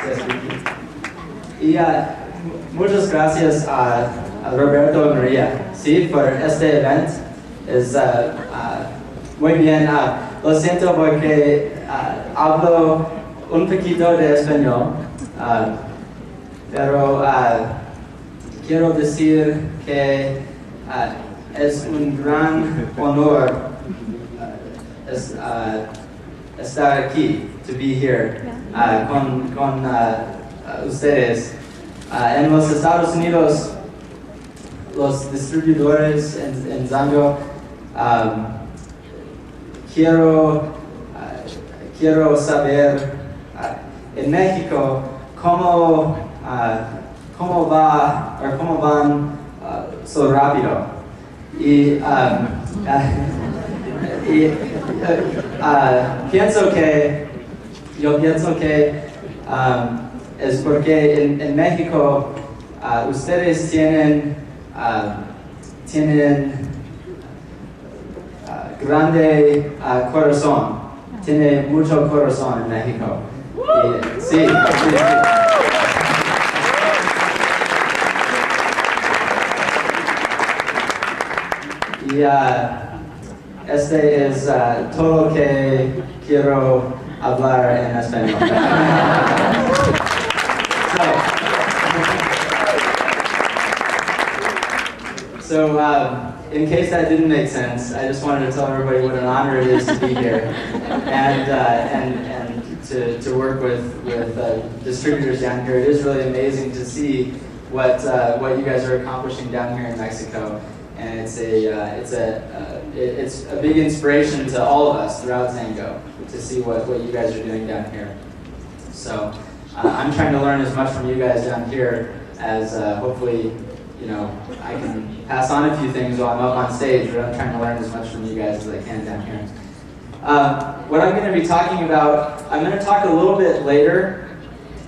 Gracias, Vicky. Y muchas gracias a Roberto y María, sí, por este evento. Es muy bien. Lo siento porque hablo un poquito de español, pero quiero decir que es un gran honor estar aquí, to be here, con ustedes. En los Estados Unidos, los distribuidores en Zango, quiero saber en México cómo van so rápido. Y pienso que es porque en México ustedes tienen grande corazón, tiene mucho corazón en México. Y, sí. Y este es todo lo que quiero hablar en español. So, in case that didn't make sense, I just wanted to tell everybody what an honor it is to be here and to work with distributors down here. It is really amazing to see what you guys are accomplishing down here in Mexico, and it's a big inspiration to all of us throughout Zango to see what you guys are doing down here. So I'm trying to learn as much from you guys down here as hopefully, I can pass on a few things while I'm up on stage, but I'm trying to learn as much from you guys as I can down here. What I'm going to be talking about, I'm going to talk a little bit later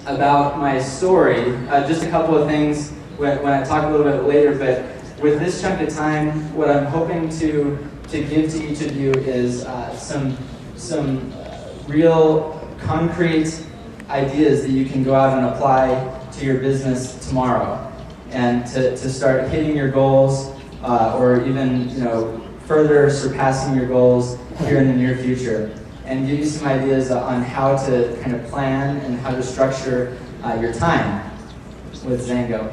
about my story, just a couple of things when I talk a little bit later, but with this chunk of time, what I'm hoping to give to each of you is some real concrete ideas that you can go out and apply to your business tomorrow, and to start hitting your goals, or even further surpassing your goals here in the near future, and give you some ideas on how to kind of plan and how to structure your time with Zango.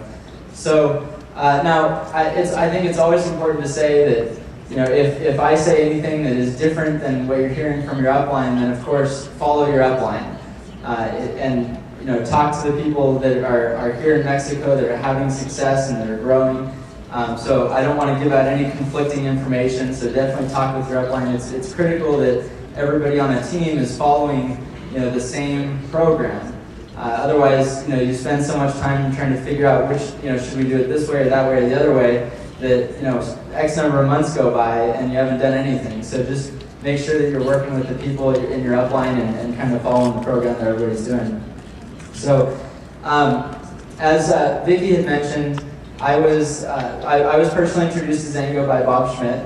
So now, I think it's always important to say that if I say anything that is different than what you're hearing from your upline, then of course follow your upline, and talk to the people that are here in Mexico that are having success and that are growing. So I don't want to give out any conflicting information, so definitely talk with your upline. It's critical that everybody on a team is following the same program. Otherwise, you spend so much time trying to figure out which, should we do it this way or that way or the other way, that, X number of months go by and you haven't done anything. So just make sure that you're working with the people in your upline and kind of following the program that everybody's doing. So, as Vicky had mentioned, I was personally introduced to Zango by Bob Schmidt,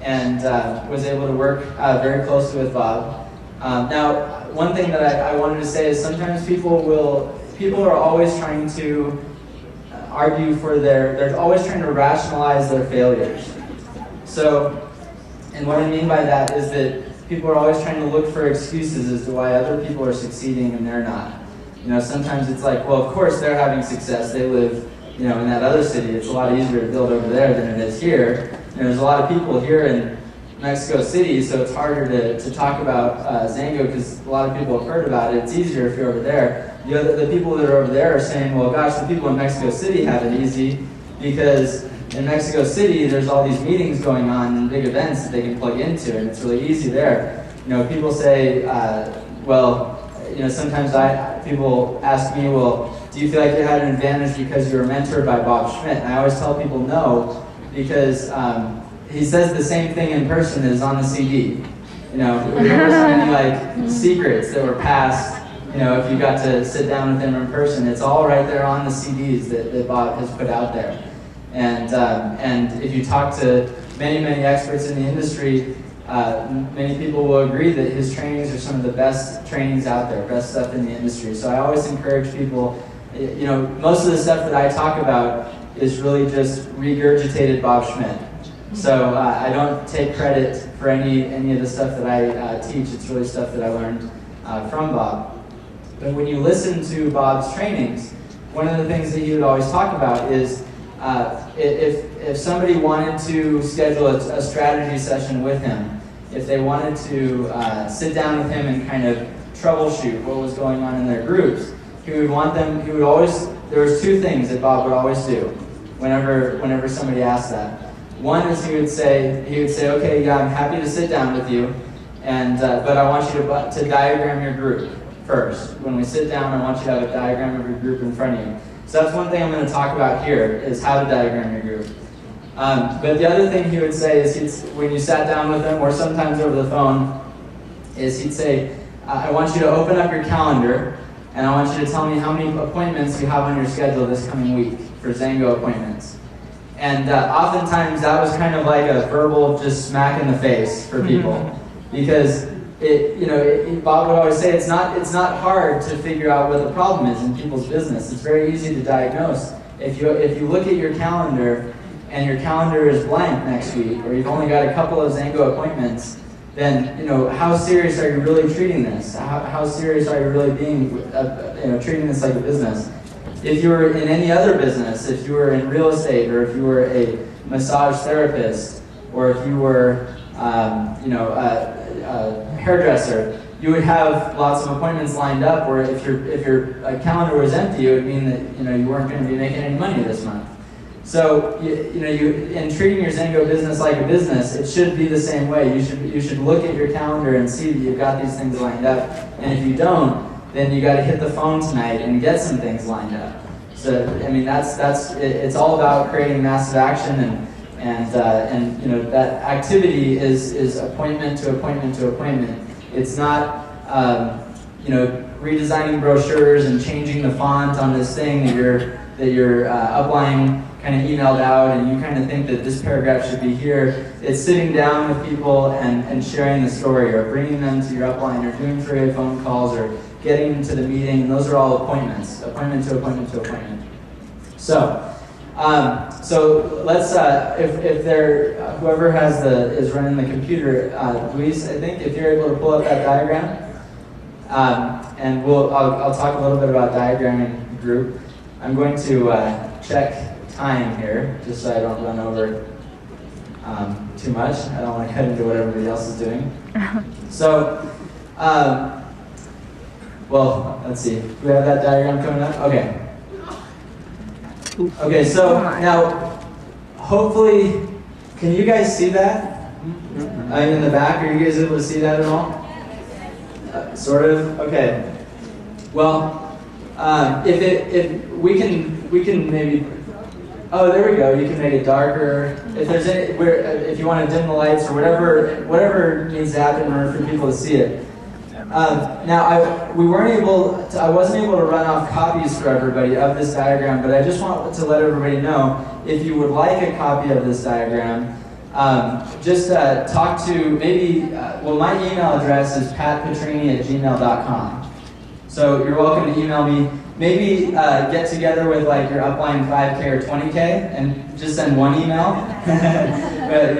and was able to work very closely with Bob. Now, one thing that I wanted to say is sometimes people are always trying to argue they're always trying to rationalize their failures. So, and what I mean by that is that people are always trying to look for excuses as to why other people are succeeding and they're not. Sometimes it's like, well, of course they're having success. They live, in that other city. It's a lot easier to build over there than it is here. There's a lot of people here in Mexico City, so it's harder to talk about Zango because a lot of people have heard about it. It's easier if you're over there. The people that are over there are saying, well, gosh, the people in Mexico City have it easy because in Mexico City there's all these meetings going on and big events that they can plug into, and it's really easy there. People say, sometimes people ask me, well, do you feel like you had an advantage because you were mentored by Bob Schmidt? And I always tell people no, because he says the same thing in person as on the CD. If there was any like secrets that were passed, if you got to sit down with him in person, it's all right there on the CDs that Bob has put out there. And if you talk to many experts in the industry, many people will agree that his trainings are some of the best trainings out there, best stuff in the industry. So I always encourage people, most of the stuff that I talk about is really just regurgitated Bob Schmidt. So I don't take credit for any of the stuff that I teach. It's really stuff that I learned from Bob. But when you listen to Bob's trainings, one of the things that he would always talk about is if somebody wanted to schedule a strategy session with him, if they wanted to sit down with him and kind of troubleshoot what was going on in their groups, there was two things that Bob would always do whenever somebody asked that. One is he would say, okay, yeah, I'm happy to sit down with you, but I want you to diagram your group first. When we sit down, I want you to have a diagram of your group in front of you. So that's one thing I'm going to talk about here, is how to diagram your group. But the other thing he would say is, when you sat down with him, or sometimes over the phone, is he'd say, I want you to open up your calendar, and I want you to tell me how many appointments you have on your schedule this coming week for Zango appointments. And oftentimes that was kind of like a verbal just smack in the face for people, because Bob would always say it's not hard to figure out what the problem is in people's business. It's very easy to diagnose. If you look at your calendar and your calendar is blank next week, or you've only got a couple of Zango appointments, then how serious are you really treating this? How serious are you really being treating this like a business? If you were in any other business, if you were in real estate, or if you were a massage therapist, or if you were a hairdresser, you would have lots of appointments lined up. Or if your calendar was empty, it would mean that you weren't going to be making any money this month. So in treating your Zango business like a business, it should be the same way. You should look at your calendar and see that you've got these things lined up. And if you don't, then you got to hit the phone tonight and get some things lined up. So it's all about creating massive action, and that activity is appointment to appointment to appointment. It's not redesigning brochures and changing the font on this thing that your upline kind of emailed out, and you kind of think that this paragraph should be here. It's sitting down with people and sharing the story, or bringing them to your upline, or doing 3-way phone calls, or getting them to the meeting, and those are all appointments, appointment to appointment to appointment. So let's, whoever is running the computer, Luis, I think, if you're able to pull up that diagram, and I'll talk a little bit about diagramming the group. I'm going to check time here, just so I don't run over too much. I don't want to cut into what everybody else is doing. So, well, let's see. Do we have that diagram coming up? Okay. Okay, so now, hopefully, can you guys see that? In the back, are you guys able to see that at all? Sort of? Okay. Well, if we can maybe, oh, there we go. You can make it darker. If there's if you want to dim the lights, or whatever needs to happen in order for people to see it. Now, I wasn't able to run off copies for everybody of this diagram, but I just want to let everybody know, if you would like a copy of this diagram, just talk to my email address is patpetrini@gmail.com. So you're welcome to email me. Maybe get together with like your upline 5K or 20K and just send one email. But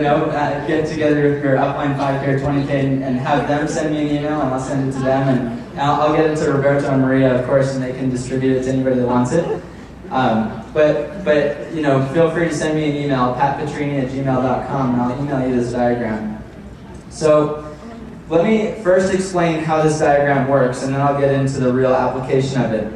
get together with your upline 5K or 20K and have them send me an email, and I'll send it to them, and I'll get it to Roberto and Maria, of course, and they can distribute it to anybody that wants it. But feel free to send me an email, patpetrini@gmail.com, and I'll email you this diagram. So let me first explain how this diagram works, and then I'll get into the real application of it.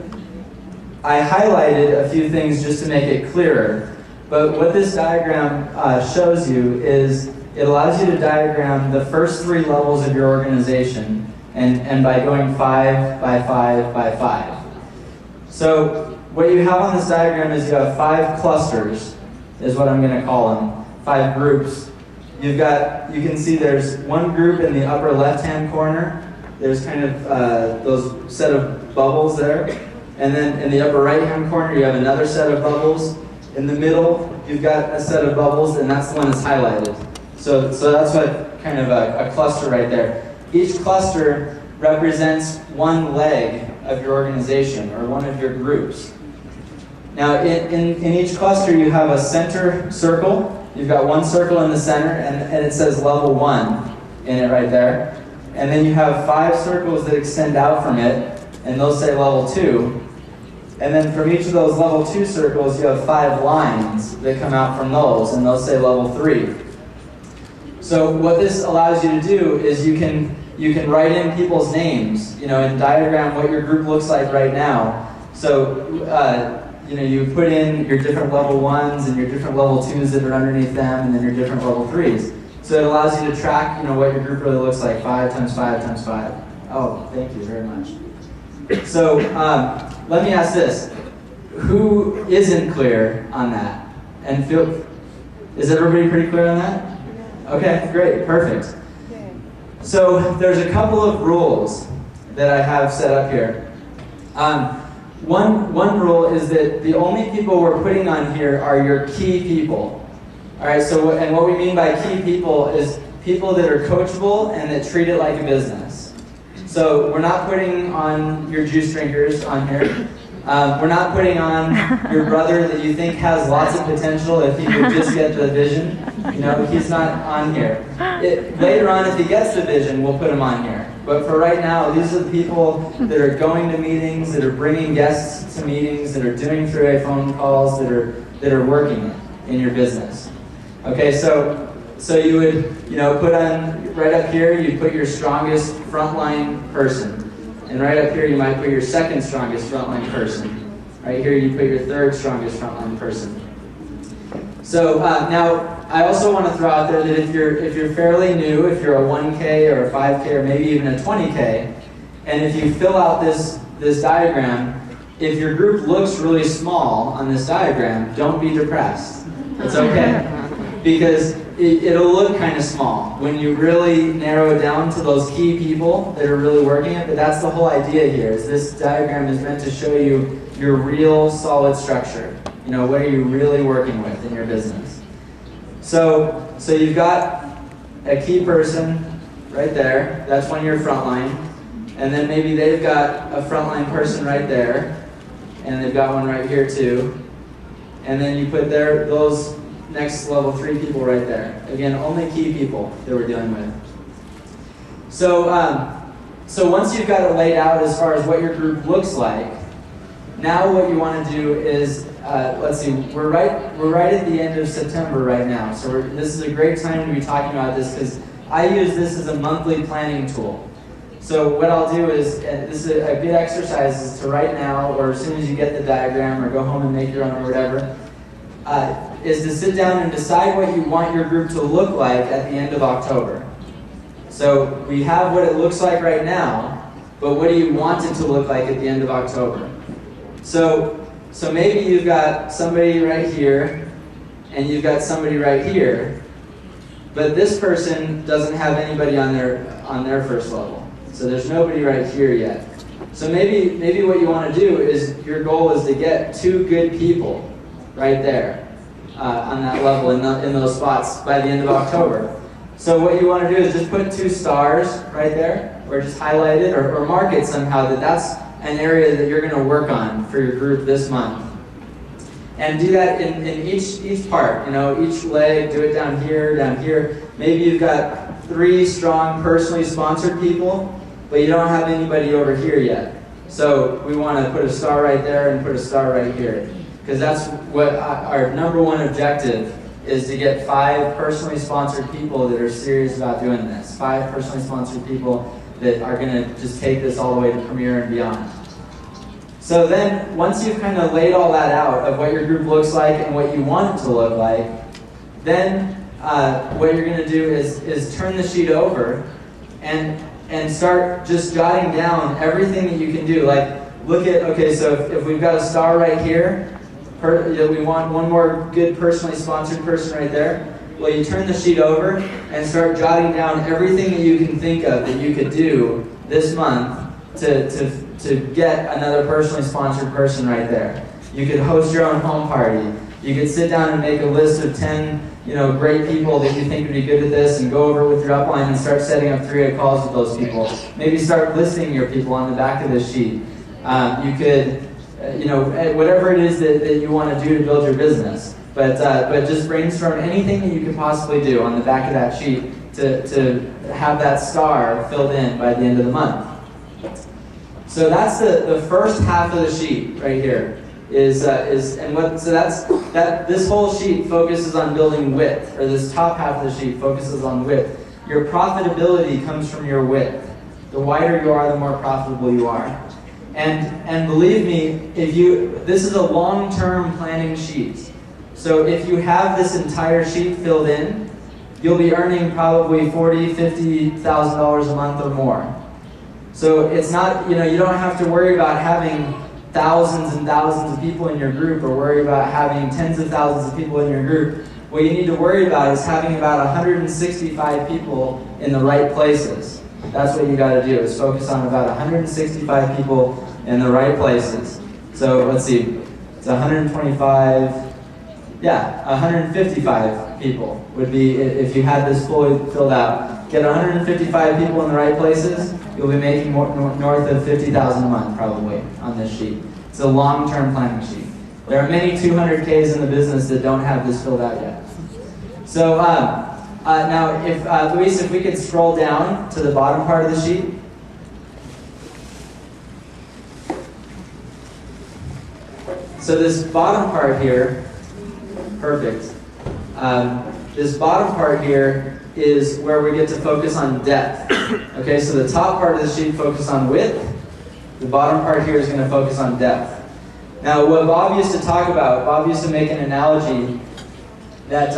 I highlighted a few things just to make it clearer, but what this diagram shows you is it allows you to diagram the first 3 levels of your organization, and by going 5 by 5 by 5. So what you have on this diagram is you have 5 clusters, is what I'm going to call them, 5 groups. You can see there's one group in the upper left-hand corner. There's kind of those set of bubbles there. And then in the upper right-hand corner, you have another set of bubbles. In the middle, you've got a set of bubbles, and that's the one that's highlighted. So that's what kind of a cluster right there. Each cluster represents one leg of your organization or one of your groups. Now, in each cluster, you have a center circle. You've got one circle in the center, and it says level 1 in it right there. And then you have 5 circles that extend out from it, and those say level 2. And then from each of those level 2 circles, you have 5 lines that come out from those, and those say level 3. So what this allows you to do is you can write in people's names, and diagram what your group looks like right now. So you put in your different level 1s and your different level 2s that are underneath them, and then your different level 3s. So it allows you to track, what your group really looks like, 5 times 5 times 5. Oh, thank you very much. So let me ask this: who isn't clear on that? And is everybody pretty clear on that? Okay, great, perfect. So there's a couple of rules that I have set up here. One rule is that the only people we're putting on here are your key people. All right, so and what we mean by key people is people that are coachable and that treat it like a business. So we're not putting on your juice drinkers on here. We're not putting on your brother that you think has lots of potential if he would just get the vision. He's not on here. Later on, if he gets the vision, we'll put him on here. But for right now, these are the people that are going to meetings, that are bringing guests to meetings, that are doing three-way phone calls, that are working in your business. Okay, so you would put on right up here. You put your strongest frontline person, and right up here you might put your second strongest frontline person. Right here you put your third strongest frontline person. So now I also want to throw out there that if you're fairly new, if you're a 1K or a 5K or maybe even a 20K, and if you fill out this diagram, if your group looks really small on this diagram, don't be depressed. It's okay. Because it'll look kind of small when you really narrow it down to those key people that are really working it. But that's the whole idea here. Is this diagram is meant to show you your real solid structure. What are you really working with in your business? So you've got a key person right there. That's one of your frontline. And then maybe they've got a frontline person right there, and they've got one right here too. And then you put those next level 3 people right there. Again, only key people that we're dealing with. So once you've got it laid out as far as what your group looks like, now what you want to do is, let's see, we're right at the end of September right now. So this is a great time to be talking about this because I use this as a monthly planning tool. So what I'll do is, and this is a good exercise, is to right now, or as soon as you get the diagram, or go home and make your own or whatever, is to sit down and decide what you want your group to look like at the end of October. So we have what it looks like right now, but what do you want it to look like at the end of October? So maybe you've got somebody right here, and you've got somebody right here, but this person doesn't have anybody on their first level. So there's nobody right here yet. So maybe what you want to do is, your goal is to get 2 good people right there on that level in those spots by the end of October. So what you want to do is just put 2 stars right there, or just highlight it, or mark it somehow that's an area that you're going to work on for your group this month. And do that in each part, each leg, do it down here. Maybe you've got 3 strong personally sponsored people, but you don't have anybody over here yet. So we want to put a star right there and put a star right here. Because that's what our number 1 objective is, to get 5 personally sponsored people that are serious about doing this. 5 personally sponsored people that are going to just take this all the way to Premier and beyond. So then, once you've kind of laid all that out of what your group looks like and what you want it to look like, then what you're going to do is turn the sheet over and start just jotting down everything that you can do. Like, look at, okay, so if we've got a star right here, we want one more good personally sponsored person right there. Well, you turn the sheet over and start jotting down everything that you can think of that you could do this month to get another personally sponsored person right there. You could host your own home party. You could sit down and make a list of 10 great people that you think would be good at this, and go over with your upline and start setting up 3-way calls with those people. Maybe start listing your people on the back of this sheet. You could, whatever it is that you want to do to build your business. But just brainstorm anything that you could possibly do on the back of that sheet to have that star filled in by the end of the month. So that's the first half of the sheet right here. This whole sheet focuses on building width, or this top half of the sheet focuses on width. Your profitability comes from your width. The wider you are, the more profitable you are. And believe me, this is a long-term planning sheet. So if you have this entire sheet filled in, you'll be earning probably $40,000, $50,000 a month or more. So it's not, you don't have to worry about having thousands and thousands of people in your group, or worry about having tens of thousands of people in your group. What you need to worry about is having about 165 people in the right places. That's what you got to do, is focus on about 165 people in the right places. So let's see, it's 125, 155 people would be, if you had this fully filled out. Get 155 people in the right places, you'll be making north of $50,000 a month probably on this sheet. It's a long-term planning sheet. There are many 200Ks in the business that don't have this filled out yet. So now, Luis, if we could scroll down to the bottom part of the sheet. So this bottom part here, perfect. This bottom part here is where we get to focus on depth. Okay, so the top part of the sheet focuses on width. The bottom part here is going to focus on depth. Now, what Bob used to talk about, Bob used to make an analogy that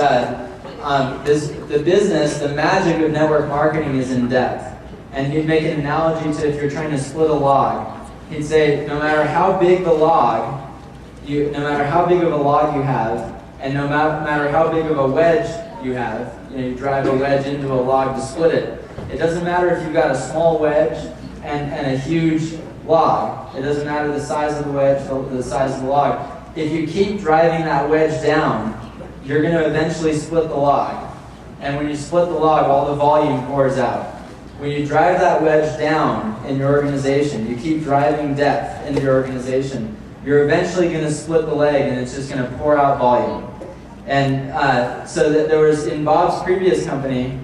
the business, the magic of network marketing is in depth. And he'd make an analogy to if you're trying to split a log. He'd say, no matter how big the log, no matter how big of a log you have, and no matter how big of a wedge you have, you drive a wedge into a log to split it. It doesn't matter if you've got a small wedge and a huge log. It doesn't matter the size of the wedge, the size of the log. If you keep driving that wedge down, you're going to eventually split the log. And when you split the log, all the volume pours out. When you drive that wedge down in your organization, you keep driving depth into your organization, you're eventually going to split the leg, and it's just going to pour out volume. And so that there was, in Bob's previous company,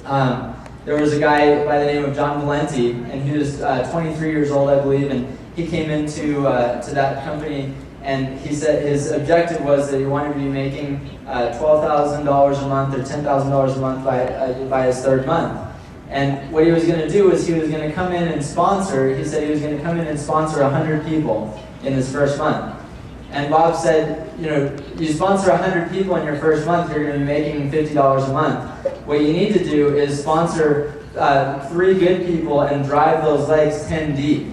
there was a guy by the name of John Valenti, and he was 23 years old, I believe, and he came into to that company, and he said his objective was that he wanted to be making $12,000 a month or $10,000 a month by his third month. And what he was going to do is he was going to come in and sponsor, he said he was going to come in and sponsor 100 people in his first month. And Bob said, you sponsor 100 people in your first month, you're going to be making $50 a month. What you need to do is sponsor 3 good people and drive those legs 10 deep.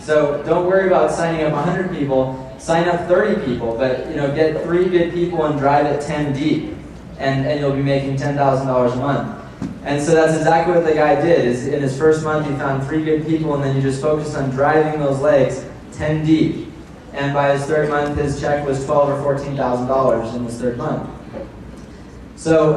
So don't worry about signing up 100 people, sign up 30 people, but get 3 good people and drive it 10 deep, and you'll be making $10,000 a month. And so that's exactly what the guy did. Is in his first month, he found 3 good people, and then you just focused on driving those legs 10 deep. And by his third month, his check was $12,000 or $14,000 in his third month. So,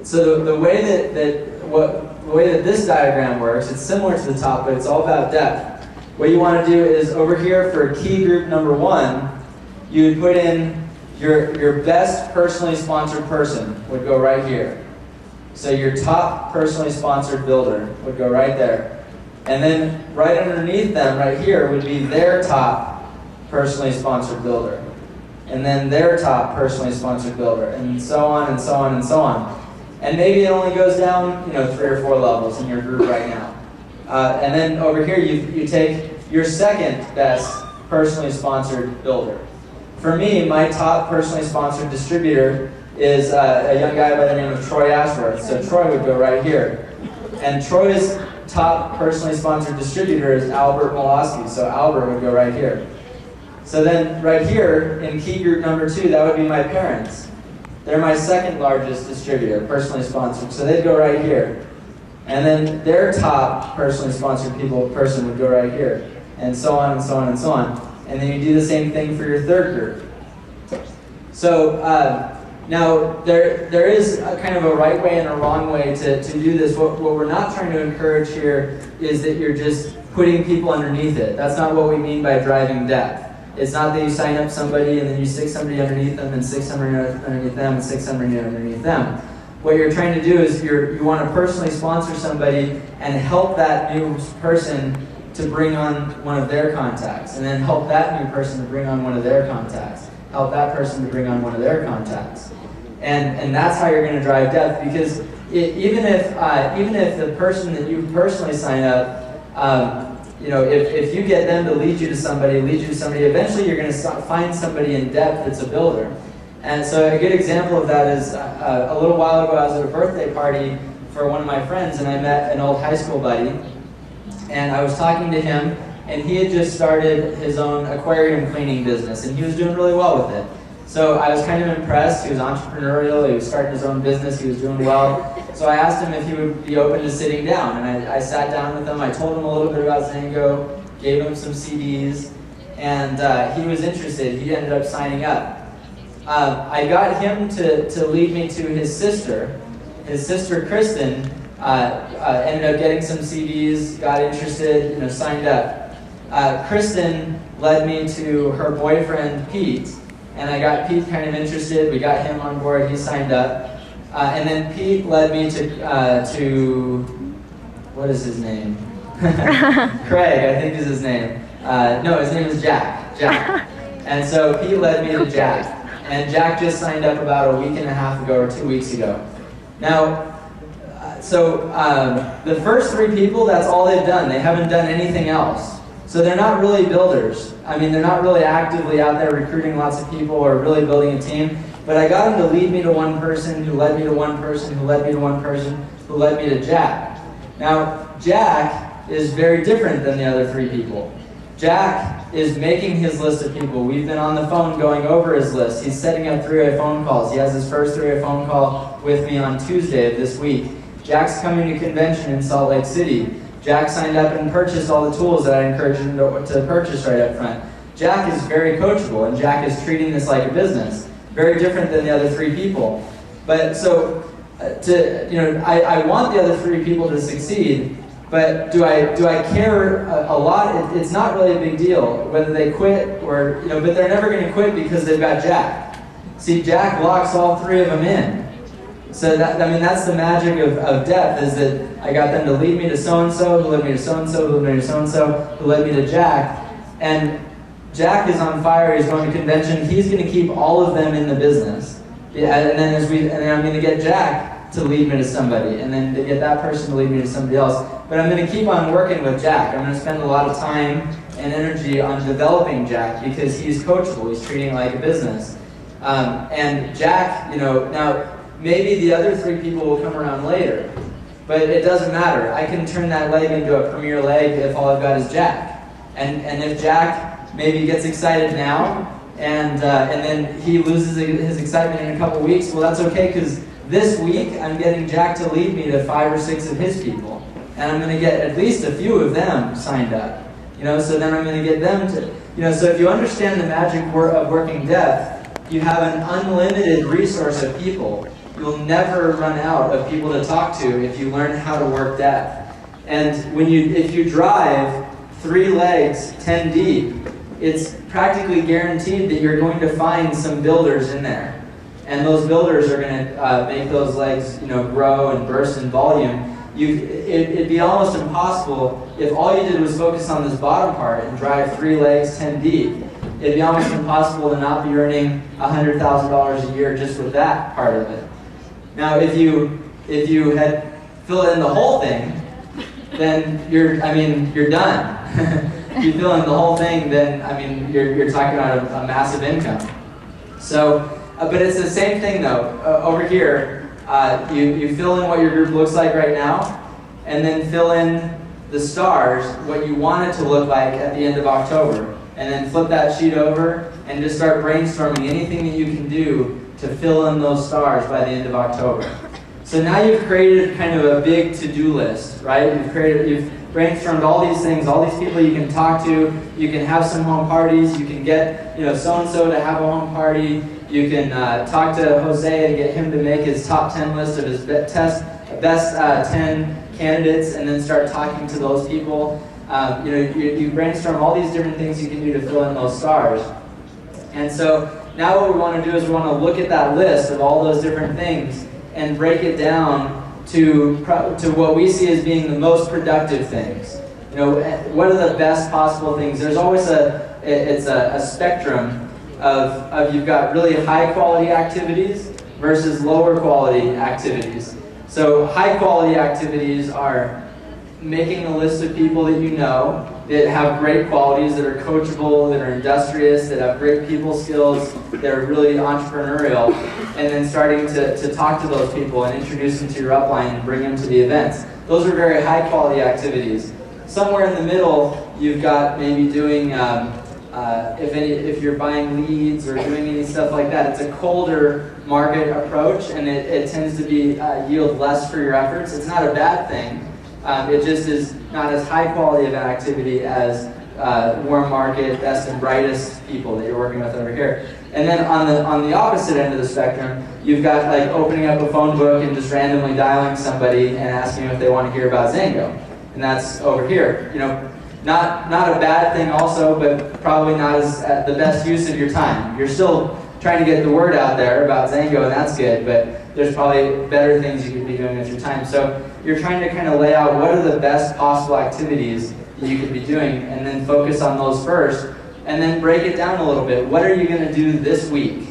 the way that this diagram works, it's similar to the top, but it's all about depth. What you want to do is over here for key group number 1, you would put in your best personally sponsored person would go right here. So your top personally sponsored builder would go right there. And then right underneath them, right here, would be their top personally sponsored builder. And then their top personally sponsored builder. And so on and so on and so on. And maybe it only goes down, 3 or 4 levels in your group right now. And then over here, you take your second best personally sponsored builder. For me, my top personally sponsored distributor is a young guy by the name of Troy Ashworth. So Troy would go right here. And Troy's top personally sponsored distributor is Albert Molosky. So Albert would go right here. So then right here in key group number 2, that would be my parents. They're my second largest distributor, personally sponsored. So they'd go right here. And then their top personally sponsored person would go right here. And so on and so on and so on. And then you do the same thing for your third group. So Now, there is a kind of a right way and a wrong way to do this. What we're not trying to encourage here is that you're just putting people underneath it. That's not what we mean by driving depth. It's not that you sign up somebody and then you stick somebody underneath them and stick somebody underneath them and stick somebody underneath them. What you're trying to do is you want to personally sponsor somebody and help that new person to bring on one of their contacts, and then help that new person to bring on one of their contacts, help that person to bring on one of their contacts. And that's how you're going to drive depth, because even if the person that you personally sign up, if you get them to lead you to somebody, eventually you're going to find somebody in depth that's a builder. And so a good example of that is a little while ago I was at a birthday party for one of my friends, and I met an old high school buddy, and I was talking to him, and he had just started his own aquarium cleaning business, and he was doing really well with it. So I was kind of impressed. He was entrepreneurial, he was starting his own business, he was doing well. So I asked him if he would be open to sitting down, and I sat down with him, I told him a little bit about Zango, gave him some CDs, and he was interested. He ended up signing up. I got him to lead me to his sister. His sister, Kristen, ended up getting some CDs, got interested, signed up. Kristen led me to her boyfriend, Pete, and I got Pete kind of interested. We got him on board, he signed up. And then Pete led me to what is his name? Craig, I think is his name. No, his name is Jack. And so Pete led me to Jack. And Jack just signed up about a week and a half ago or 2 weeks ago. Now, the first three people, that's all they've done. They haven't done anything else. So they're not really builders. I mean, they're not really actively out there recruiting lots of people or really building a team. But I got them to lead me to one person, who led me to one person, who led me to one person, who led me to Jack. Now, Jack is very different than the other three people. Jack is making his list of people. We've been on the phone going over his list. He's setting up three-way phone calls. He has his first three-way phone call with me on Tuesday of this week. Jack's coming to convention in Salt Lake City. Jack signed up and purchased all the tools that I encouraged him to purchase right up front. Jack is very coachable, and Jack is treating this like a business. Very different than the other three people. But so, I want the other three people to succeed, but do I care a lot? It's not really a big deal whether they quit or, but they're never going to quit because they've got Jack. See, Jack locks all three of them in. So that's the magic of depth, is that I got them to lead me to so-and-so, who led me to so-and-so, who led me to so-and-so, who led me to Jack. And Jack is on fire, he's going to convention, he's going to keep all of them in the business. Yeah, and then I'm going to get Jack to lead me to somebody, and then to get that person to lead me to somebody else. But I'm going to keep on working with Jack. I'm going to spend a lot of time and energy on developing Jack, because he's coachable, he's treating it like a business. And Jack, now maybe the other three people will come around later, but it doesn't matter. I can turn that leg into a premier leg if all I've got is Jack. And if Jack maybe gets excited now, and then he loses his excitement in a couple weeks, well, that's okay, because this week I'm getting Jack to lead me to 5 or 6 of his people, and I'm going to get at least a few of them signed up. So then I'm going to get them to, so if you understand the magic of working depth, you have an unlimited resource of people. You'll never run out of people to talk to if you learn how to work depth. And if you drive 3 legs 10 deep, it's practically guaranteed that you're going to find some builders in there. And those builders are going to make those legs grow and burst in volume. It'd be almost impossible if all you did was focus on this bottom part and drive 3 legs 10 deep. It'd be almost impossible to not be earning $100,000 a year just with that part of it. Now, if you had filled in the whole thing, then you're done. If you fill in the whole thing, then you're talking about a massive income. So, but it's the same thing though. Over here, you fill in what your group looks like right now, and then fill in the stars, what you want it to look like at the end of October, and then flip that sheet over and just start brainstorming anything that you can do to fill in those stars by the end of October. So now you've created kind of a big to-do list, right? You've brainstormed all these things, all these people you can talk to. You can have some home parties. You can get so-and-so to have a home party. You can talk to Jose and get him to make his top 10 list of his best 10 candidates, and then start talking to those people. You brainstorm all these different things you can do to fill in those stars. And so now what we want to do is we want to look at that list of all those different things and break it down to what we see as being the most productive things. What are the best possible things? There's always a spectrum of you've got really high quality activities versus lower quality activities. So high quality activities are making a list of people that you know that have great qualities, that are coachable, that are industrious, that have great people skills, that are really entrepreneurial, and then starting to talk to those people and introduce them to your upline and bring them to the events. Those are very high quality activities. Somewhere in the middle, you've got maybe doing, if you're buying leads or doing any stuff like that, it's a colder market approach, and it tends to be yield less for your efforts. It's not a bad thing. It just is not as high quality of an activity as warm market, best and brightest people that you're working with over here. And then on the opposite end of the spectrum, you've got like opening up a phone book and just randomly dialing somebody and asking if they want to hear about Zango. And that's over here. Not a bad thing also, but probably not as the best use of your time. You're still trying to get the word out there about Zango, and that's good, but there's probably better things you could be doing with your time. So you're trying to kind of lay out what are the best possible activities that you could be doing, and then focus on those first, and then break it down a little bit. What are you going to do this week?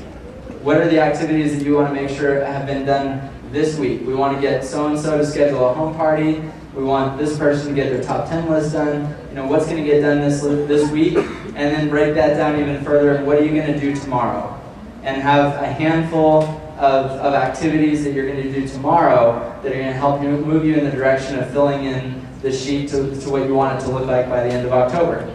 What are the activities that you want to make sure have been done this week? We want to get so-and-so to schedule a home party. We want this person to get their top 10 list done. What's going to get done this week? And then break that down even further. What are you going to do tomorrow? And have a handful of activities that you're going to do tomorrow that are going to help you move you in the direction of filling in the sheet to what you want it to look like by the end of October.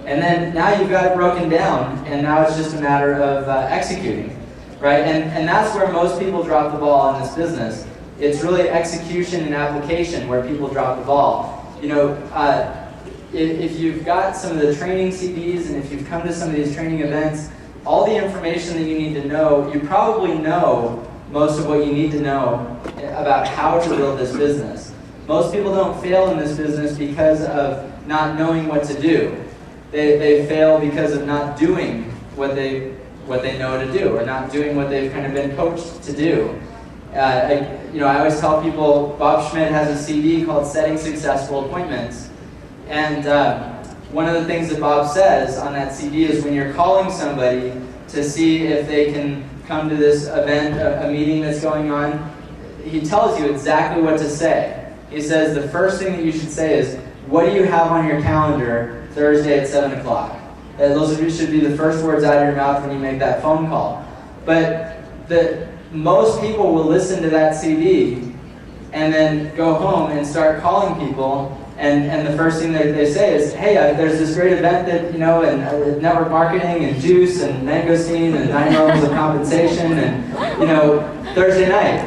And then now you've got it broken down, and now it's just a matter of executing, right? And that's where most people drop the ball in this business. It's really execution and application where people drop the ball. If you've got some of the training CDs and if you've come to some of these training events, all the information that you need to know, you probably know most of what you need to know about how to build this business. Most people don't fail in this business because of not knowing what to do. They fail because of not doing what they know to do, or not doing what they've kind of been coached to do. I always tell people, Bob Schmidt has a CD called Setting Successful Appointments. And one of the things that Bob says on that CD is when you're calling somebody to see if they can come to this event, a meeting that's going on, he tells you exactly what to say. He says the first thing that you should say is, what do you have on your calendar Thursday at 7 o'clock? Those should be the first words out of your mouth when you make that phone call. But most people will listen to that CD and then go home and start calling people, and the first thing that they say is, hey, there's this great event that, and network marketing and juice and mangosteen and 9 levels of compensation and, Thursday night.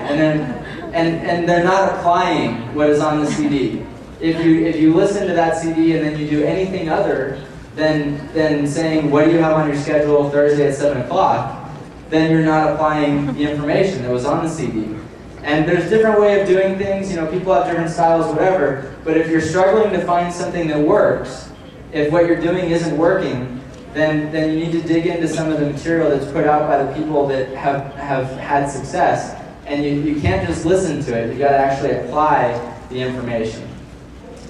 And they're not applying what is on the CD. If you listen to that CD and then you do anything other than saying, what do you have on your schedule Thursday at 7 o'clock, then you're not applying the information that was on the CD. And there's different way of doing things, people have different styles, whatever, but if you're struggling to find something that works, if what you're doing isn't working, then you need to dig into some of the material that's put out by the people that have had success, and you can't just listen to it, you got to actually apply the information.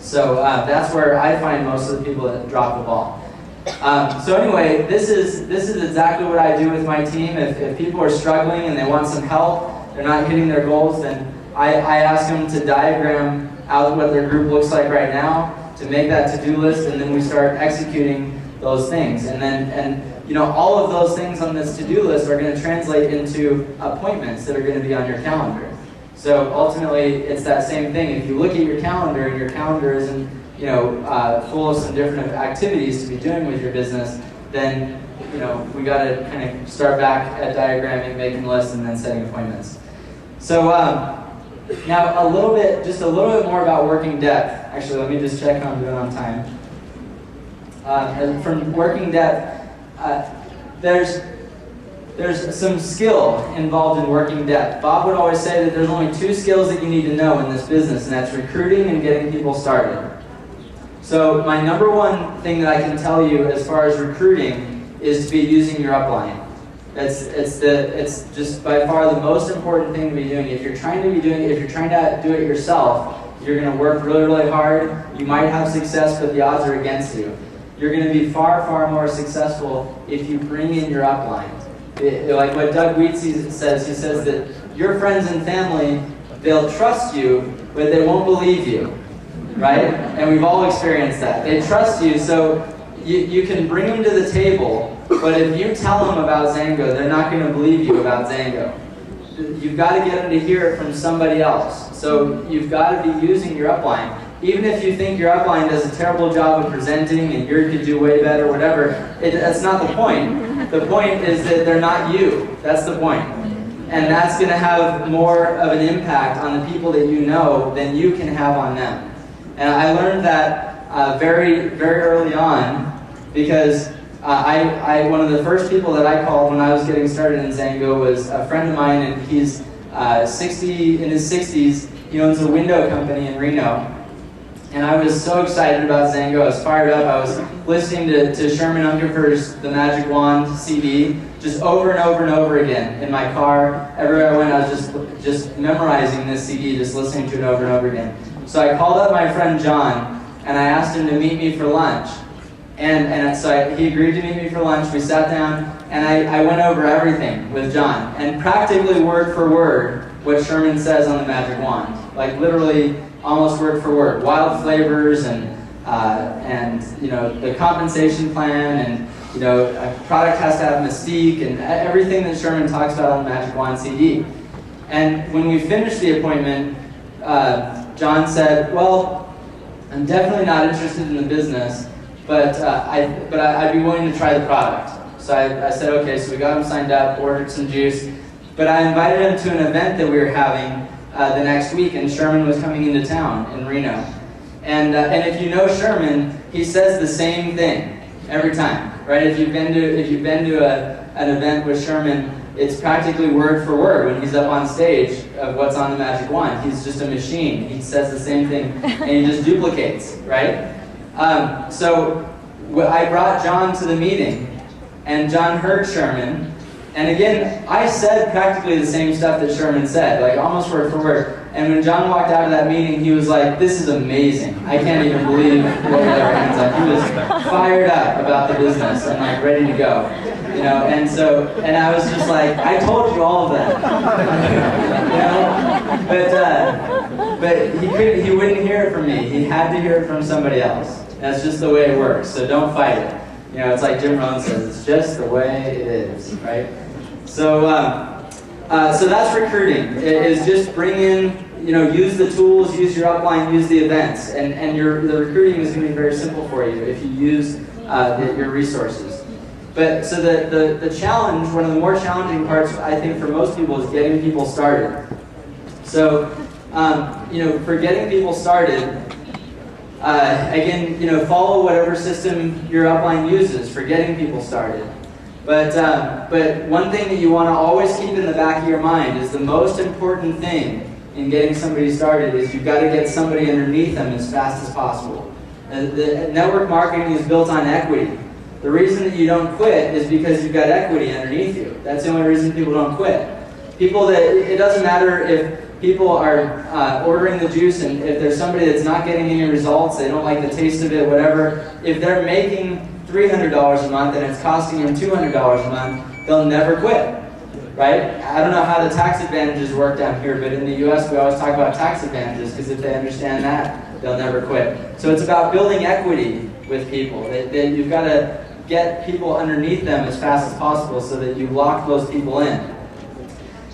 So that's where I find most of the people that drop the ball. So anyway, this is exactly what I do with my team. If people are struggling and they want some help, they're not hitting their goals, then I ask them to diagram out what their group looks like right now, to make that to-do list, and then we start executing those things. And all of those things on this to-do list are going to translate into appointments that are going to be on your calendar. So ultimately, it's that same thing. If you look at your calendar and your calendar isn't full of some different activities to be doing with your business, then we got to kind of start back at diagramming, making lists, and then setting appointments. So now just a little bit more about working depth. Actually, let me just check how I'm doing on time. And from working depth, there's there's some skill involved in working depth. Bob would always say that there's only 2 skills that you need to know in this business, and that's recruiting and getting people started. So my number one thing that I can tell you as far as recruiting is to be using your upline. It's just by far the most important thing to be doing. If you're trying to do it yourself, you're going to work really, really hard. You might have success, but the odds are against you. You're going to be far, far more successful if you bring in your upline. Like what Doug Wheatsey says, he says that your friends and family, they'll trust you, but they won't believe you, right? And we've all experienced that. They trust you, so you can bring them to the table, but if you tell them about Zango, they're not going to believe you about Zango. You've got to get them to hear it from somebody else. So you've got to be using your upline. Even if you think your upline does a terrible job of presenting and you could do way better, whatever, that's not the point. The point is that they're not you. That's the point. And that's going to have more of an impact on the people that you know than you can have on them. And I learned that very, very early on because one of the first people that I called when I was getting started in Zango was a friend of mine, and he's in his 60s. He owns a window company in Reno. And I was so excited about Zango. I was fired up. I was listening to Sherman Ungerfer's The Magic Wand CD just over and over and over again in my car. Everywhere I went, I was just memorizing this CD, just listening to it over and over again. So I called up my friend John, and I asked him to meet me for lunch. So he agreed to meet me for lunch. We sat down, and I went over everything with John. And practically word for word, what Sherman says on The Magic Wand. Like literally, almost word for word. Wild flavors and the compensation plan, and a product has to have mystique, and everything that Sherman talks about on the Magic Wand CD. And when we finished the appointment, John said, "Well, I'm definitely not interested in the business, but I'd be willing to try the product." So I said, "Okay." So we got him signed up, ordered some juice, but I invited him to an event that we were having the next week, and Sherman was coming into town in Reno. And if you know Sherman, he says the same thing every time, right? If you've been to an event with Sherman, it's practically word for word when he's up on stage of what's on the Magic Wand. He's just a machine. He says the same thing, and he just duplicates, right? So I brought John to the meeting, and John heard Sherman. And again, I said practically the same stuff that Sherman said, like almost word for word. And when John walked out of that meeting, he was like, "This is amazing. I can't even believe what their hands up." He was fired up about the business and like ready to go. And I was just like, "I told you all of that." But he wouldn't hear it from me. He had to hear it from somebody else. That's just the way it works. So don't fight it. It's like Jim Rohn says, it's just the way it is, right? So that's recruiting. It is just bring in, use the tools, use your upline, use the events, and the recruiting is going to be very simple for you if you use your resources. But so the challenge, one of the more challenging parts, I think, for most people is getting people started. So, for getting people started, again, follow whatever system your upline uses for getting people started. But one thing that you want to always keep in the back of your mind is the most important thing in getting somebody started is you've got to get somebody underneath them as fast as possible. The network marketing is built on equity. The reason that you don't quit is because you've got equity underneath you. That's the only reason people don't quit. It doesn't matter if people are ordering the juice, and if there's somebody that's not getting any results, they don't like the taste of it, whatever, if they're making $300 a month and it's costing them $200 a month, they'll never quit, right? I don't know how the tax advantages work down here, but in the US we always talk about tax advantages, because if they understand that, they'll never quit. So it's about building equity with people. You've got to get people underneath them as fast as possible so that you lock those people in.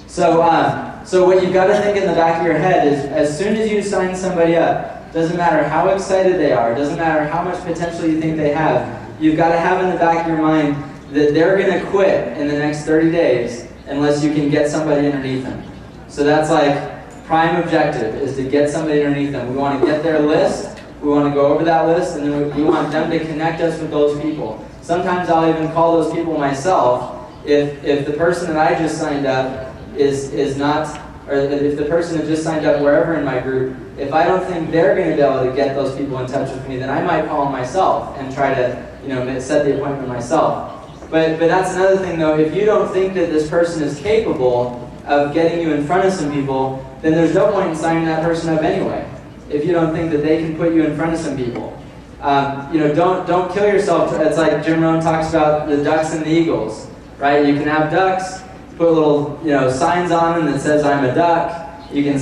So what you've got to think in the back of your head is, as soon as you sign somebody up, doesn't matter how excited they are, doesn't matter how much potential you think they have, you've got to have in the back of your mind that they're going to quit in the next 30 days unless you can get somebody underneath them. So that's like prime objective, is to get somebody underneath them. We want to get their list, we want to go over that list, and then we want them to connect us with those people. Sometimes I'll even call those people myself If the person that I just signed up is not, or if the person that just signed up wherever in my group, if I don't think they're going to be able to get those people in touch with me, then I might call them myself and try to set the appointment myself. But that's another thing though, if you don't think that this person is capable of getting you in front of some people, then there's no point in signing that person up anyway. If you don't think that they can put you in front of some people. Don't kill yourself. It's like Jim Rohn talks about the ducks and the eagles, right? You can have ducks, put little signs on them that says I'm a duck. You can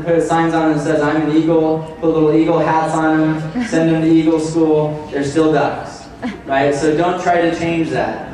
put signs on them that says I'm an eagle, put little eagle hats on them, send them to eagle school. They're still ducks, right? So don't try to change that.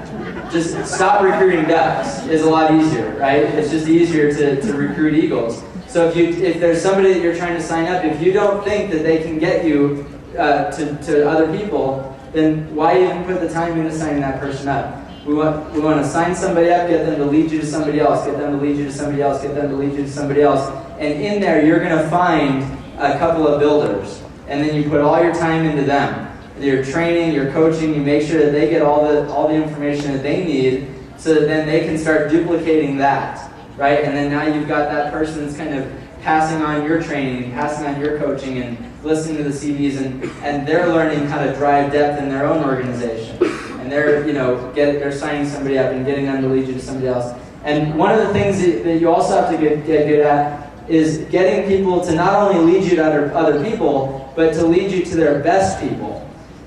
Just stop recruiting ducks is a lot easier, right? It's just easier to recruit eagles. So if there's somebody that you're trying to sign up, if you don't think that they can get you to other people, then why even put the time into signing that person up? We want to sign somebody up, get them to lead you to somebody else, get them to lead you to somebody else, get them to lead you to somebody else. And in there, you're going to find a couple of builders. And then you put all your time into them. Your training, your coaching, you make sure that they get all the information that they need so that then they can start duplicating that, right? And then now you've got that person that's kind of passing on your training, passing on your coaching, and listening to the CDs, and they're learning how to drive depth in their own organization. And they're signing somebody up and getting them to lead you to somebody else. And one of the things that you also have to get good at is getting people to not only lead you to other people, but to lead you to their best people.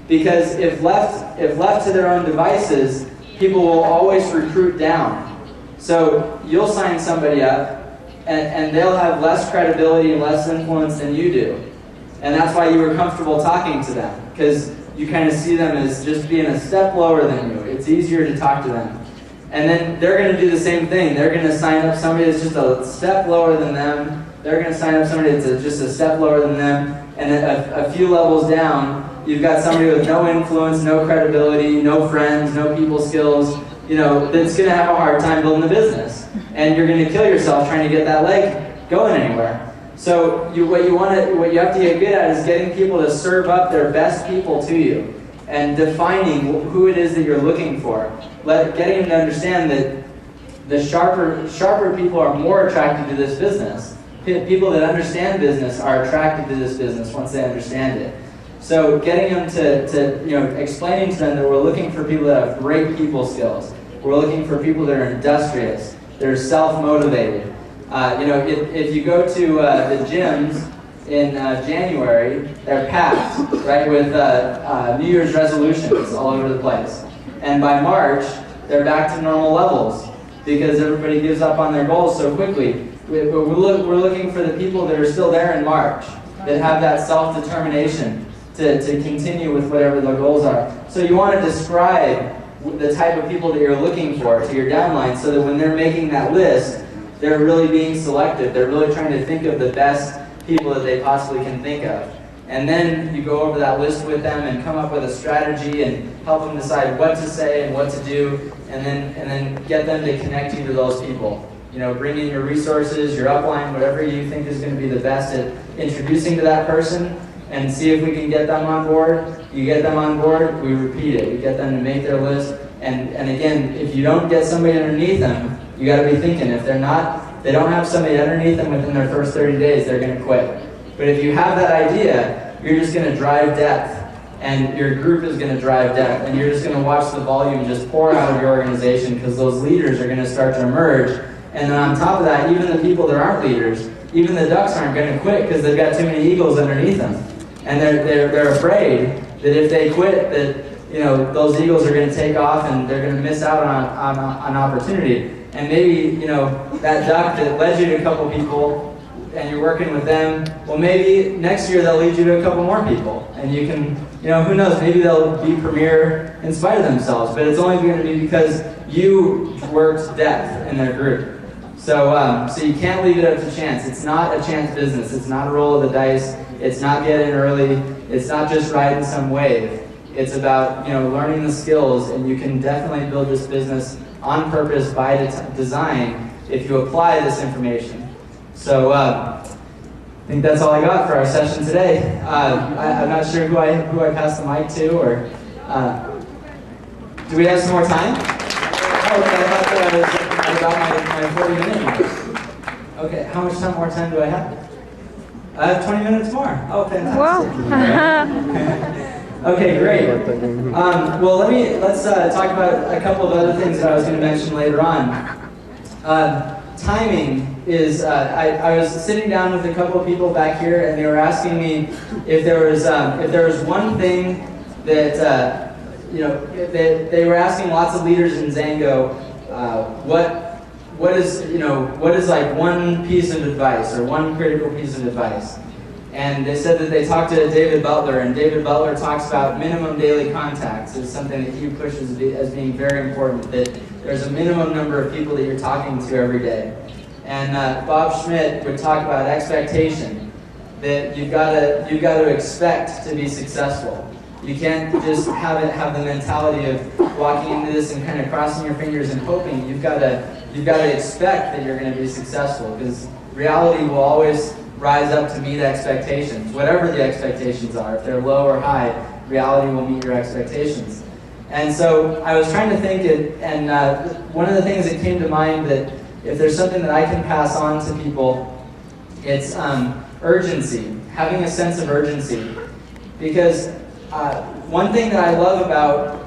Because if left to their own devices, people will always recruit down. So you'll sign somebody up, and they'll have less credibility and less influence than you do. And that's why you were comfortable talking to them, because you kind of see them as just being a step lower than you. It's easier to talk to them. And then they're going to do the same thing. They're going to sign up somebody that's just a step lower than them. They're going to sign up somebody that's just a step lower than them. And then a few levels down, you've got somebody with no influence, no credibility, no friends, no people skills, that's going to have a hard time building the business. And you're going to kill yourself trying to get that leg going anywhere. So what you have to get good at is getting people to serve up their best people to you and defining who it is that you're looking for. Getting them to understand that the sharper people are more attracted to this business. People that understand business are attracted to this business once they understand it. So getting them to explaining to them that we're looking for people that have great people skills. We're looking for people that are industrious, that are self-motivated. If you go to the gyms in January, they're packed, right, with New Year's resolutions all over the place. And by March, they're back to normal levels because everybody gives up on their goals so quickly. We're looking for the people that are still there in March, that have that self-determination to continue with whatever their goals are. So you want to describe the type of people that you're looking for to your downline so that when they're making that list, they're really being selective. They're really trying to think of the best people that they possibly can think of. And then you go over that list with them and come up with a strategy and help them decide what to say and what to do, and then get them to connect you to those people. Bring in your resources, your upline, whatever you think is going to be the best at introducing to that person, and see if we can get them on board. You get them on board, we repeat it. We get them to make their list. And again, if you don't get somebody underneath them, you got to be thinking, if they don't have somebody underneath them within their first 30 days, they're going to quit. But if you have that idea, you're just going to drive depth, and your group is going to drive depth, and you're just going to watch the volume just pour out of your organization because those leaders are going to start to emerge. And then on top of that, even the people that aren't leaders, even the ducks aren't going to quit because they've got too many eagles underneath them. And they're afraid that if they quit, that those eagles are going to take off and they're going to miss out on opportunity. And maybe that duck that led you to a couple people, and you're working with them. Well, maybe next year they'll lead you to a couple more people, and you can, who knows? Maybe they'll be premier in spite of themselves. But it's only going to be because you worked depth in their group. So you can't leave it up to chance. It's not a chance business. It's not a roll of the dice. It's not get in early. It's not just riding some wave. It's about learning the skills, and you can definitely build this business on purpose by design if you apply this information. So I think that's all I got for our session today. I'm not sure who I passed the mic to, or do we have some more time? Okay, I thought that I was at about my 40-minute mark. Okay, how much more time do I have? I have 20 minutes more. Oh, fantastic. Wow. Okay, great. Well, let's talk about a couple of other things that I was going to mention later on. Timing is, I was sitting down with a couple of people back here, and they were asking me if there was one thing that they were asking lots of leaders in Zango, what is like one piece of advice or one critical piece of advice. And they said that they talked to David Butler, and David Butler talks about minimum daily contacts as something that he pushes as being very important, that there's a minimum number of people that you're talking to every day. And Bob Schmidt would talk about expectation, that you've got to expect to be successful. You can't just have the mentality of walking into this and kind of crossing your fingers and hoping. You've got to expect that you're going to be successful, because reality will always rise up to meet expectations, whatever the expectations are. If they're low or high, reality will meet your expectations. And so I was trying to think, and one of the things that came to mind, that if there's something that I can pass on to people, it's urgency, having a sense of urgency. Because one thing that I love about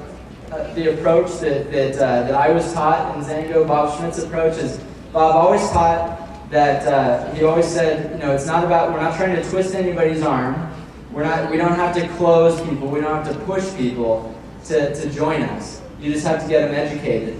the approach that I was taught in Zango, Bob Schmidt's approach, is Bob always taught that he always said, it's not about, we're not trying to twist anybody's arm. We don't have to close people. We don't have to push people to join us. You just have to get them educated.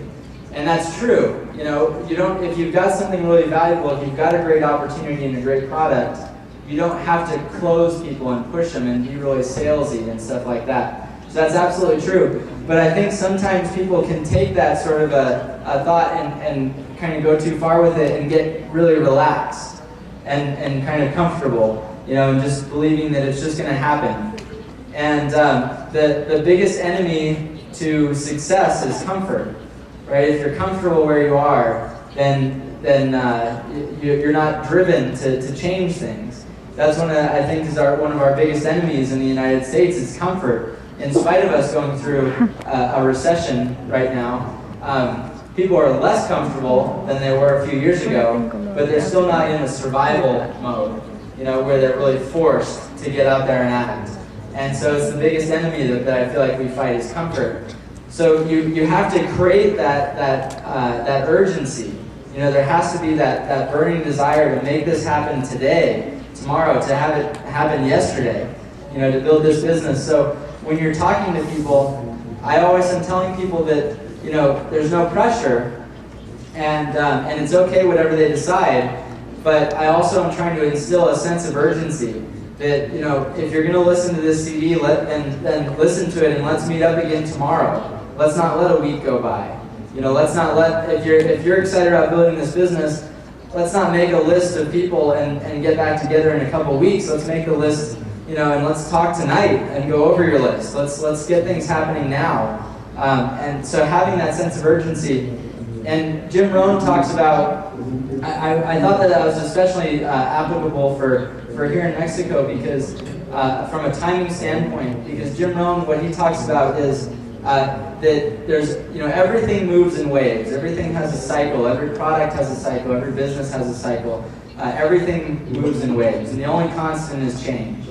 And that's true. If you've got something really valuable, if you've got a great opportunity and a great product, you don't have to close people and push them and be really salesy and stuff like that. So that's absolutely true. But I think sometimes people can take that sort of a thought and kind of go too far with it and get really relaxed and kind of comfortable, and just believing that it's just going to happen. And the biggest enemy to success is comfort, right? If you're comfortable where you are, then you're not driven to change things. That's I think is one of our biggest enemies in the United States, is comfort. In spite of us going through a recession right now, people are less comfortable than they were a few years ago, but they're still not in a survival mode, where they're really forced to get out there and act. And so it's the biggest enemy that I feel like we fight, is comfort. So you have to create that urgency. There has to be that burning desire to make this happen today, tomorrow, to have it happen yesterday, to build this business. So when you're talking to people, I always am telling people that, there's no pressure, and it's okay whatever they decide, but I also am trying to instill a sense of urgency that, if you're going to listen to this CD, then listen to it, and let's meet up again tomorrow. Let's not let a week go by. Let's not if you're excited about building this business, let's not make a list of people and get back together in a couple weeks. Let's make a list, and let's talk tonight and go over your list. Let's get things happening now. And so having that sense of urgency. And Jim Rohn talks about, I thought that was especially applicable for here in Mexico, because from a timing standpoint, because Jim Rohn, what he talks about is that there's, everything moves in waves. Everything has a cycle. Every product has a cycle. Every business has a cycle. Everything moves in waves, and the only constant is change.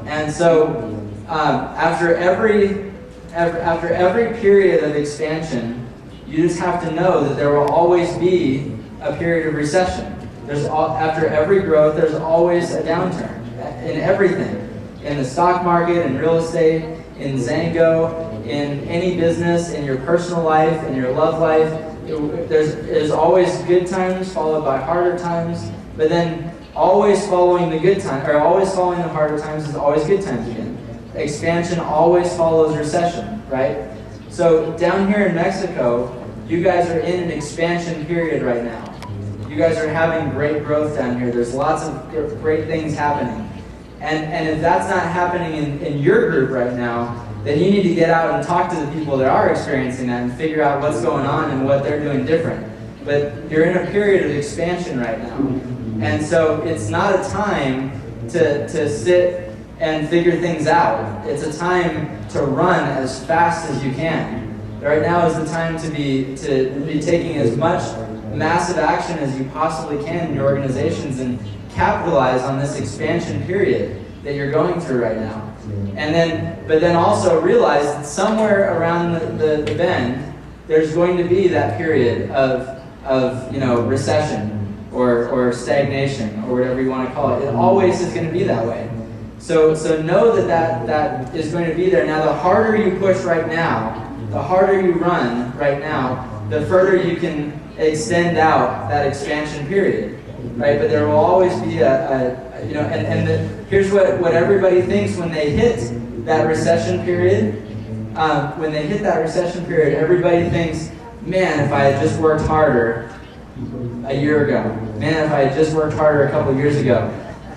And so after every period of expansion, you just have to know that there will always be a period of recession. After every growth, there's always a downturn in everything. In the stock market, in real estate, in Zango, in any business, in your personal life, in your love life. There's always good times followed by harder times, but then always following the good times, or always following the harder times is always good times again. Expansion always follows recession, right? So down here in Mexico, you guys are in an expansion period right now. You guys are having great growth down here. There's lots of great things happening. And if that's not happening in your group right now, then you need to get out and talk to the people that are experiencing that and figure out what's going on and what they're doing different. But you're in a period of expansion right now. And so it's not a time to sit and figure things out. It's a time to run as fast as you can. Right now is the time to be taking as much massive action as you possibly can in your organizations and capitalize on this expansion period that you're going through right now. But then also realize that somewhere around the bend, there's going to be that period of recession or stagnation or whatever you want to call it. It always is going to be that way. So know that is going to be there. Now, the harder you push right now, the harder you run right now, the further you can extend out that expansion period, right? But there will always be here's what everybody thinks when they hit that recession period. When they hit that recession period, everybody thinks, man, if I had just worked harder a year ago, man, if I had just worked harder a couple years ago.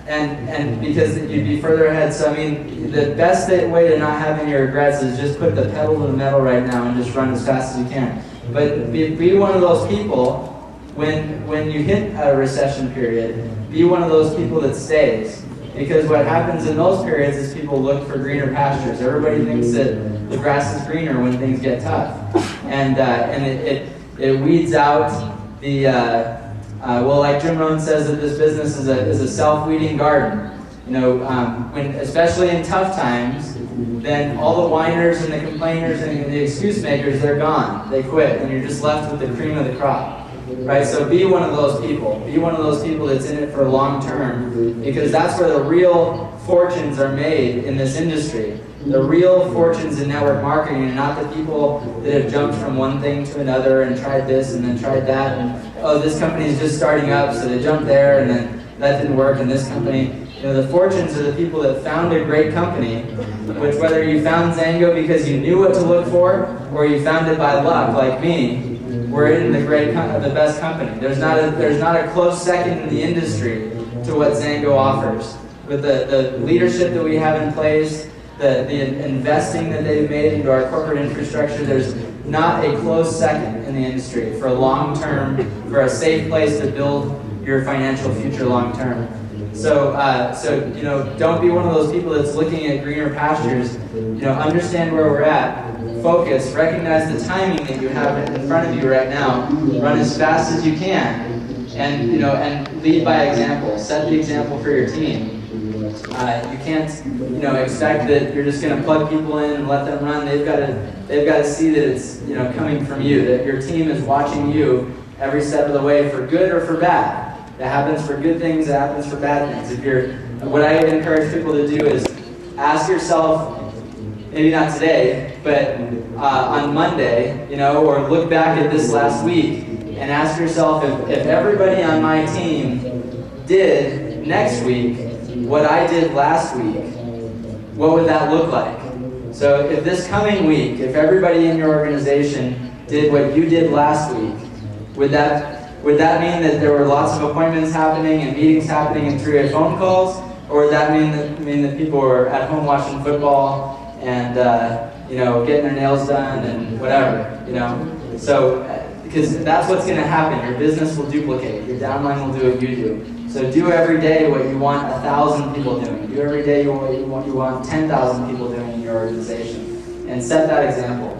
And because you'd be further ahead. So I mean, the best way to not have any regrets is just put the pedal to the metal right now and just run as fast as you can. But be one of those people when you hit a recession period, be one of those people that stays. Because what happens in those periods is people look for greener pastures. Everybody thinks that the grass is greener when things get tough, and it weeds out the. Like Jim Rohn says, that this business is a self-weeding garden. When especially in tough times, then all the whiners and the complainers and the excuse makers, they're gone. They quit, and you're just left with the cream of the crop. Right? So be one of those people. Be one of those people that's in it for long term, because that's where the real fortunes are made in this industry. The real fortunes in network marketing, and not the people that have jumped from one thing to another and tried this and then tried that, and oh, this company is just starting up, so they jumped there and then that didn't work in this company. The fortunes are the people that found a great company, which whether you found Zango because you knew what to look for, or you found it by luck, like me, we're in the best company. There's not a close second in the industry to what Zango offers. With the leadership that we have in place, the investing that they've made into our corporate infrastructure, there's not a close second in the industry for a long term, for a safe place to build your financial future long term. So don't be one of those people that's looking at greener pastures. Understand where we're at. Focus. Recognize the timing that you have in front of you right now. Run as fast as you can, and lead by example. Set the example for your team. You can't, expect that you're just going to plug people in and let them run. They've got to see that it's, coming from you. That your team is watching you every step of the way, for good or for bad. That happens for good things. That happens for bad things. What I encourage people to do is ask yourself, maybe not today, but on Monday, or look back at this last week and ask yourself, if everybody on my team did next week what I did last week, what would that look like? So if this coming week, if everybody in your organization did what you did last week, would that mean that there were lots of appointments happening and meetings happening and three-way phone calls? Or would that mean that people were at home watching football and getting their nails done and whatever, So because that's what's going to happen. Your business will duplicate. Your downline will do what you do. So do every day what you want 1,000 people doing. Do every day what you want 10,000 people doing in your organization, and set that example.